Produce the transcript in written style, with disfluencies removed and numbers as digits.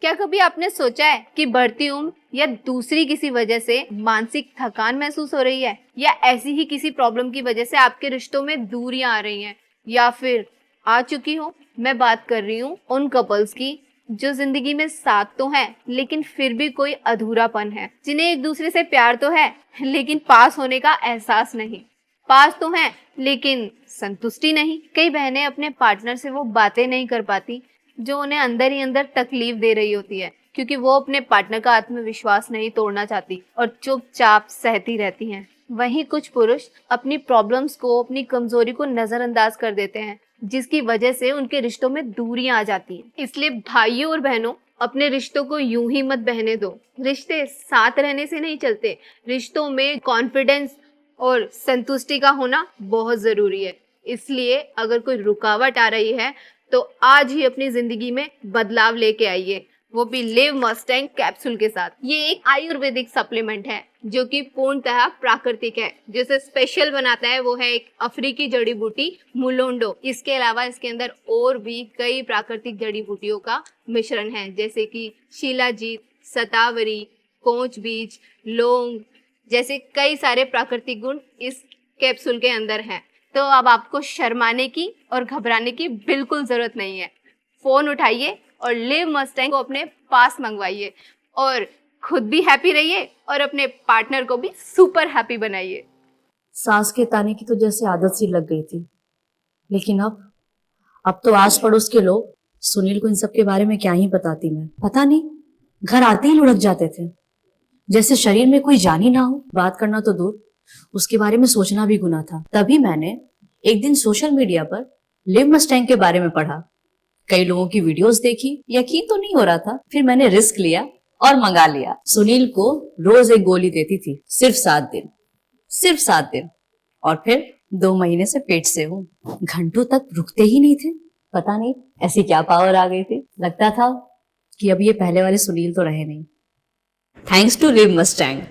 क्या कभी आपने सोचा है कि बढ़ती उम्र या दूसरी किसी वजह से मानसिक थकान महसूस हो रही है, या ऐसी ही किसी प्रॉब्लम की वजह से आपके रिश्तों में दूरियां आ रही हैं या फिर आ चुकी हो? मैं बात कर रही हूँ उन कपल्स की जो जिंदगी में साथ तो हैं लेकिन फिर भी कोई अधूरापन है, जिन्हें एक दूसरे से प्यार तो है लेकिन पास होने का एहसास नहीं, पास तो हैं लेकिन संतुष्टि नहीं। कई बहनें अपने पार्टनर से वो बातें नहीं कर पाती जो उन्हें अंदर ही अंदर तकलीफ दे रही होती है, क्योंकि वो अपने पार्टनर का आत्मविश्वास नहीं तोड़ना चाहती और चुपचाप सहती रहती हैं। वहीं कुछ पुरुष अपनी प्रॉब्लम्स को, अपनी कमजोरी को नजरअंदाज कर देते हैं, जिसकी वजह से उनके रिश्तों में दूरियां आ जाती हैं। इसलिए भाइयों और बहनों, अपने रिश्तों को यूं ही मत बहने दो। रिश्ते साथ रहने से नहीं चलते, रिश्तों में कॉन्फिडेंस और संतुष्टि का होना बहुत जरूरी है। इसलिए अगर कोई रुकावट आ रही है तो आज ही अपनी जिंदगी में बदलाव लेके आइए, वो भी लिव मस्टैंग कैप्सूल के साथ। ये एक आयुर्वेदिक सप्लीमेंट है जो कि पूर्णतः प्राकृतिक है। जिसे स्पेशल बनाता है वो है एक अफ्रीकी जड़ी बूटी मुलोंडो। इसके अलावा इसके अंदर और भी कई प्राकृतिक जड़ी बूटियों का मिश्रण है, जैसे कि शिलाजीत, शतावरी, कोंच बीज, लौंग जैसे कई सारे प्राकृतिक गुण इस कैप्सूल के अंदर हैं। तो अब आपको शर्माने की और घबराने की बिल्कुल जरूरत नहीं है। फोन उठाइए और लिव मस्टैंग को अपने पास मंगवाइए और खुद भी हैप्पी रहिए और अपने पार्टनर को भी सुपर हैप्पी बनाइए। सास के ताने की तो जैसे आदत सी लग गई थी, लेकिन अब तो आस पड़ोस के लोग सुनील को इन सब के बारे में क्या ही बताती। मैं पता नहीं, घर आते ही लुढ़क जाते थे, जैसे शरीर में कोई जान ही ना हो। बात करना तो दूर, उसके बारे में सोचना भी गुनाह था। तभी मैंने एक दिन सोशल मीडिया पर लिव मस्टैंग के बारे में पढ़ा, कई लोगों की वीडियोस देखी, यकीन तो नहीं हो रहा था। फिर मैंने रिस्क लिया और मंगा लिया। सुनील को रोज एक गोली देती थी, सिर्फ 7 दिन, सिर्फ 7 दिन, और फिर 2 महीने से पेट से हूँ। घंटों तक रुकते ही नहीं थे। पता नहीं ऐसी क्या पावर आ गई थी। लगता था कि अब ये पहले वाले सुनील तो रहे नहीं। Thanks to live Mustang.